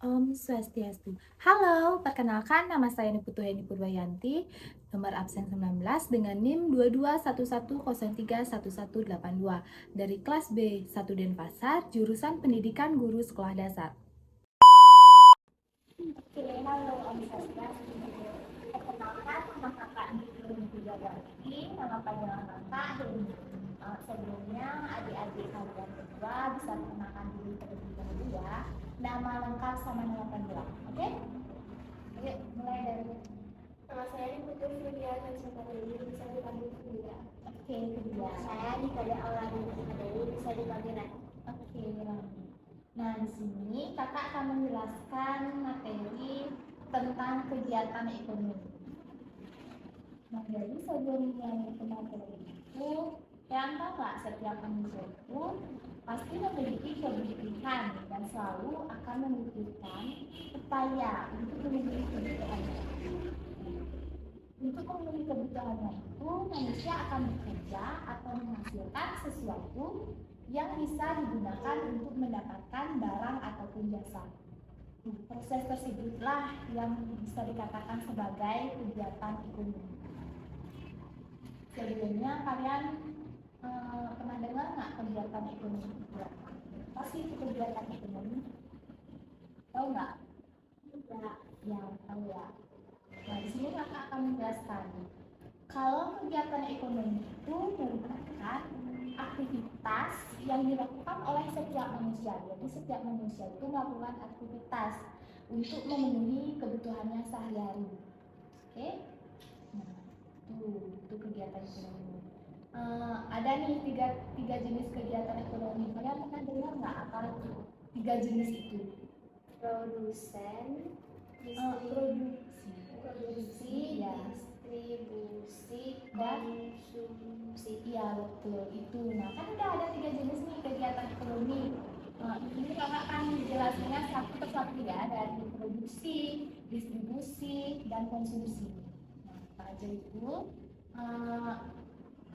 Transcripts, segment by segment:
Om Swastiastu. Halo, perkenalkan nama saya Niputuheni Purwayanti, nomor absen 19 dengan NIM 2211031182 dari kelas B 1 Denpasar, jurusan Pendidikan Guru Sekolah Dasar. Oke, halo Om Swastiastu. Perkenalkan nama kakak Niputuheni Purwayanti, nama panggilan kakak Dewi. Sebelumnya adik-adik kalian berdua bisa perkenalkan diri terlebih dahulu ya. Nama lengkap sama nama panggilan, oke? Yuk, mulai dari nama saya Putri Surya Kancita Dewi, bisa dipanggil Surya. Oke, kedua. Saya Nikaya Aulani Dewi, bisa dipanggil Rani. Oke, Rani. Nah, di sini kakak akan menjelaskan materi tentang kegiatan ekonomi. Nah, jadi sebelum mulai ke materi itu, yang tahu nggak setiap manusia itu pasti memiliki kebutuhan dan selalu akan membutuhkan upaya untuk memenuhi kebutuhannya. Untuk memenuhi kebutuhannya itu, manusia akan bekerja atau menghasilkan sesuatu yang bisa digunakan untuk mendapatkan barang ataupun jasa. Proses tersebutlah yang bisa dikatakan sebagai kegiatan ekonomi. Sebelumnya kalian pernah dengar nggak kegiatan ekonomi itu apa? Pasti itu kegiatan ekonomi. Tahu nggak? Tidak. Ya, tahu ya. Nah, di sini kakak akan menjelaskan. Kalau kegiatan ekonomi itu merupakan aktivitas yang dilakukan oleh setiap manusia. Jadi setiap manusia itu melakukan aktivitas untuk memenuhi kebutuhannya sehari-hari. Oke? Nah, itu kegiatan ekonomi. Ada nih tiga jenis kegiatan ekonomi. Kalian pernah dengar nggak apa itu tiga jenis itu? Produsen, produksi, ya, distribusi, dan konsumsi. Iya betul itu. Nah kan udah ada tiga jenis nih kegiatan ekonomi. Ini kakak akan menjelaskannya satu persatu ya, dari produksi, distribusi, dan konsumsi. Nah, apa aja itu?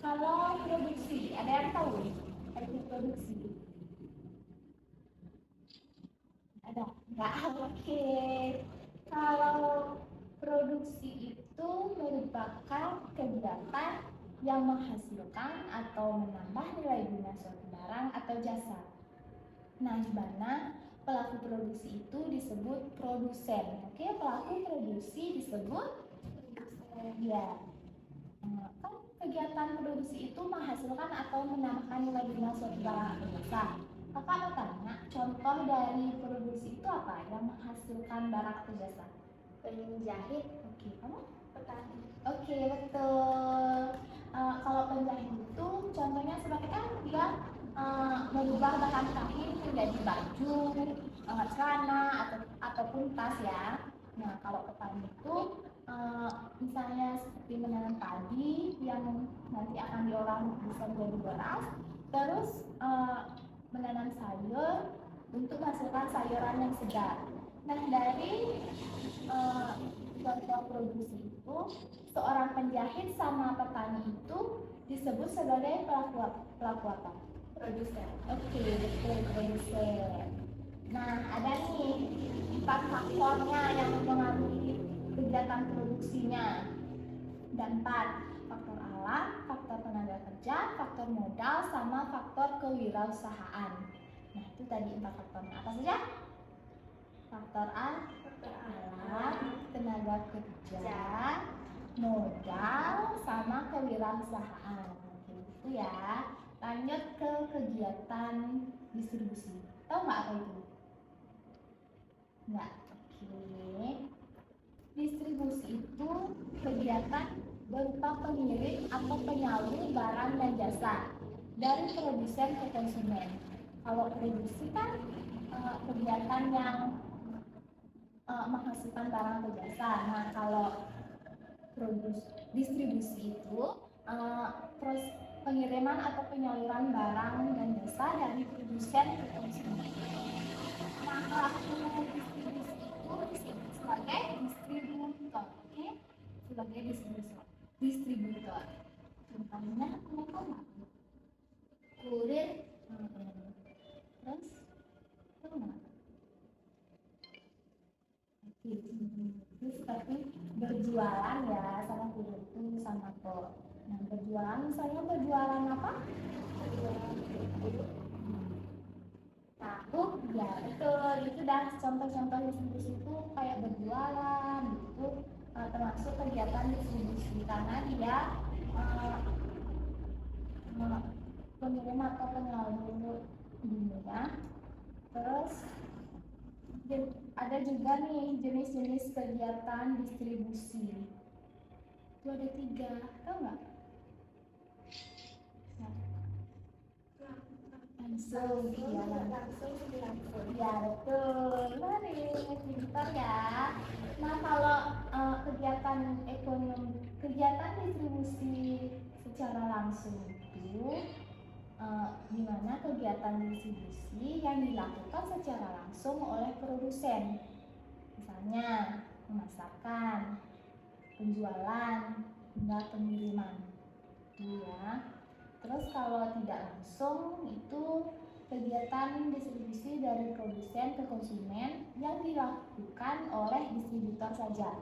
Kalau produksi, ada yang tahu arti produksi? Ada? Enggak? Oke. Kalau produksi itu merupakan kegiatan yang menghasilkan atau menambah nilai guna suatu barang atau jasa. Nah, di mana pelaku produksi itu disebut produsen. Oke, pelaku produksi disebut produsen. Ya. Kan kegiatan produksi itu menghasilkan atau menambahkan nilai guna suatu barang atau jasa. Kakak mau tanya, contoh dari produksi itu apa yang menghasilkan barang atau jasa? Penjahit. Oke, kamu? Petani. Oke, betul. Kalau penjahit itu contohnya seperti kan dia merubah bahan kain menjadi baju, celana ataupun tas ya. Nah, kalau petani itu misalnya seperti menanam padi yang nanti akan diolah bisa menjadi beras, terus menanam sayur untuk menghasilkan sayuran yang segar. Nah, dari contoh produksi itu, seorang penjahit sama petani itu disebut sebagai pelaku apa? Produsen. Oke, betul, produsen. Nah, ada nih 4 faktornya yang mempengaruhi kegiatan produksinya. Dan 4, faktor alam, faktor tenaga kerja, faktor modal, sama faktor kewirausahaan. Nah, itu tadi 4 faktornya. Apa saja? Faktor alam, tenaga kerja, modal, sama kewirausahaan. Oke, itu ya. Lanjut ke kegiatan distribusi. Tahu nggak apa itu? Nggak. Oke. Distribusi itu kegiatan berupa pengirim atau penyalur barang dan jasa dari produsen ke konsumen. Kalau produksi kan kegiatan yang menghasilkan barang atau jasa. Nah, kalau distribusi itu pengiriman atau penyaluran barang dan jasa dari produsen ke konsumen. Nah, pelaku distribusi itu disebut sebagai distributor, oke? Sebagai distributor. Contohnya apa? Kurir, terus apa? Itu seperti berjualan ya, sama guru itu sama kok. Nah, berjualan misalnya berjualan apa? Berjualan buku. Tahu ya, betul. Itu dah contoh-contoh distribusi itu kayak berjualan itu termasuk kegiatan distribusi karena dia eh, pengirim atau penyalur dunia. Terus ada juga nih jenis-jenis kegiatan distribusi. Itu ada 3, tahu nggak? Langsung, iya langsung. Ya betul, mari pintar ya. Nah kalau kegiatan ekonomi, kegiatan distribusi secara langsung itu di mana kegiatan distribusi yang dilakukan secara langsung oleh produsen, misalnya memasarkan, penjualan, hingga pengiriman. Itu ya. Terus kalau tidak langsung itu kegiatan distribusi dari produsen ke konsumen yang dilakukan oleh distributor saja.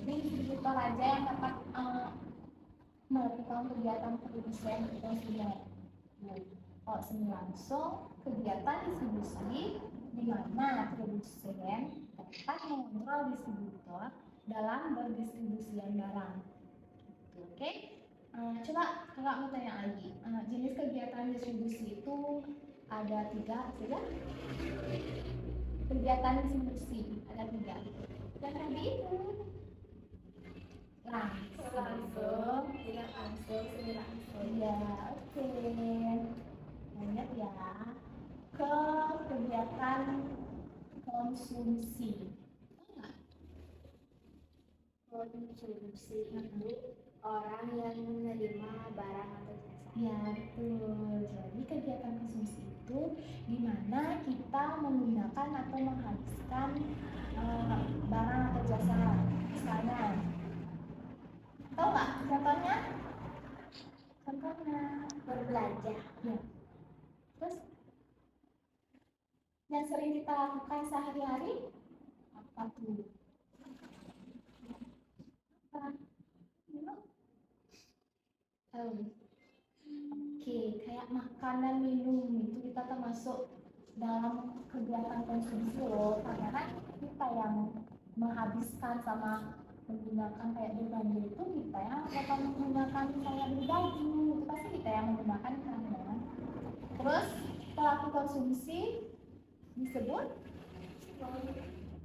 Jadi distributor aja yang dapat melakukan kegiatan produsen ke konsumen. Kalau semi langsung kegiatan distribusi di mana produsen dapat mengontrol distributor dalam berdistribusian barang. Oke? Coba kakak mau tanya lagi. Jenis kegiatan distribusi itu ada 3 saja. Kegiatan distribusi ada 3. Yang tadi itu langsung, tidak langsung, semi langsung. Ya, oke. Banyak ya. Ke kegiatan konsumsi. Konsumsi itu orang yang menerima barang atau jasa. Ya betul. Jadi kegiatan konsumsi itu di mana kita menggunakan atau menghabiskan barang atau jasa. Misalnya, tahu nggak contohnya? Contohnya berbelanja. Ya. Terus yang sering kita lakukan sehari-hari apa tuh? Oke, kayak makanan minum itu kita termasuk dalam kegiatan konsumsi loh, karena kan kita yang menghabiskan sama menggunakan kayak berbelanja itu kita yang akan menggunakan kayak beli baju itu pasti kita yang menggunakan kan ya. Terus pelaku konsumsi disebut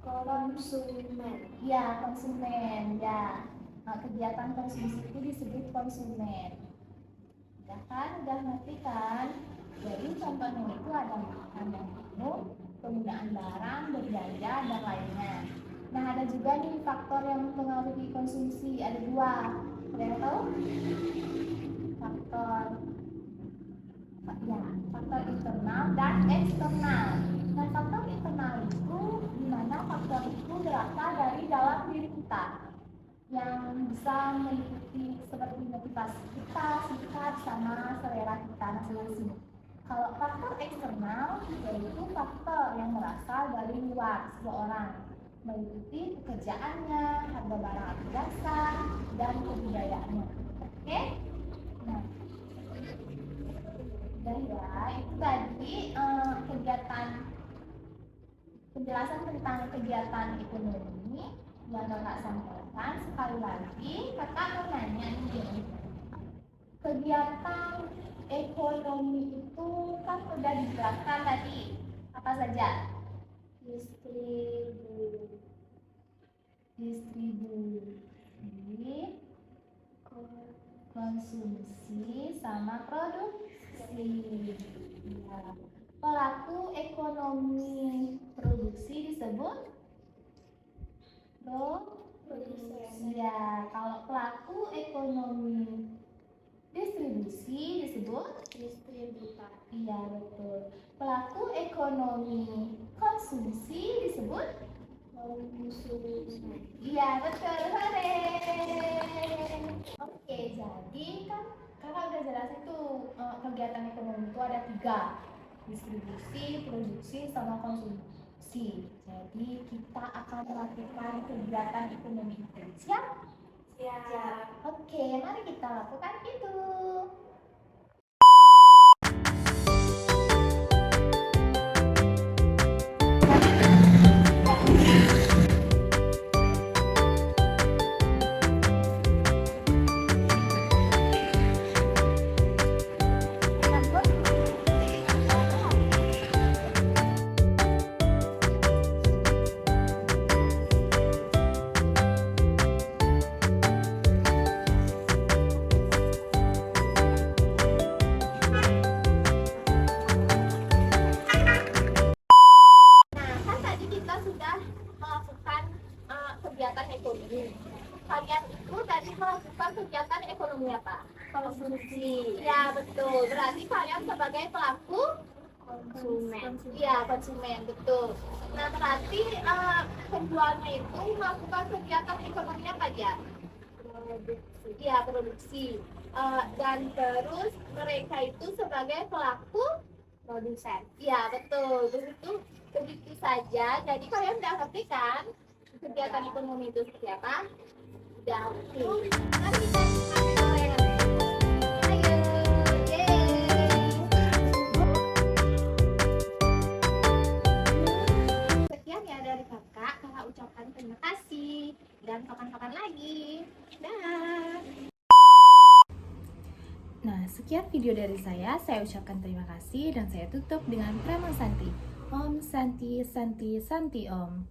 konsumen. Ya konsumen ya. Nah, kegiatan konsumsi itu disebut konsumen. Udah kan? Udah ngerti kan? Jadi contohnya itu ada makan dan minum, penggunaan barang, berbelanja, dan lainnya. Nah ada juga nih faktor yang mempengaruhi konsumsi, ada 2. Ada yang tahu? Faktor faktor internal dan eksternal. Nah faktor internal itu dimana faktor itu berasal dari dalam diri kita yang bisa meliputi seperti motivasi kita, sikap, sama selera kita masing-masing. Kalau faktor eksternal yaitu faktor yang berasal dari luar seseorang, meliputi pekerjaannya, harga barang atau jasa, dan kebudayaannya. Oke? Nah, udah ya, itu tadi kegiatan penjelasan tentang kegiatan ekonomi yang kakak sampaikan. Sekali lagi kakak mau nanya nih, kegiatan ekonomi itu kan sudah dijelaskan tadi apa saja? Distribusi, konsumsi, sama produksi. Ya. Pelaku ekonomi produksi disebut produsen. Ya, kalau pelaku ekonomi distribusi disebut distributor. Iya, betul. Pelaku ekonomi konsumsi disebut konsumen. Iya, betul. Hore. Oke, jadi kan kakak udah jelasin tuh kegiatan ekonomi itu ada 3. Distribusi, produksi, sama konsumsi. produksi. Jadi kita akan melakukan kegiatan ekonomi itu. Siap? Siap. Oke, mari kita lakukan itu. Nah, kan tadi kita sudah melakukan kegiatan ekonomi. Kalian itu tadi melakukan kegiatan ekonomi apa? Konsumsi. Ya, betul. Berarti kalian sebagai pelaku konsumen. Iya, konsumen, betul. Nah, berarti penjualnya itu melakukan kegiatan ekonomi apa dia? Produksi. Iya, produksi. Dan terus mereka itu sebagai pelaku produsen. Iya, betul. Begitu saja. Jadi kalian udah ngerti kan kegiatan ekonomi itu seperti apa? Udah ngerti. Mari kita mulai. Ayo, yeay. Sekian ya dari kakak. Kakak ucapkan terima kasih dan kapan-kapan lagi. Dah. Nah, sekian video dari saya. Saya ucapkan terima kasih dan saya tutup dengan Prema Santi. Om Santi Santi Santi Om.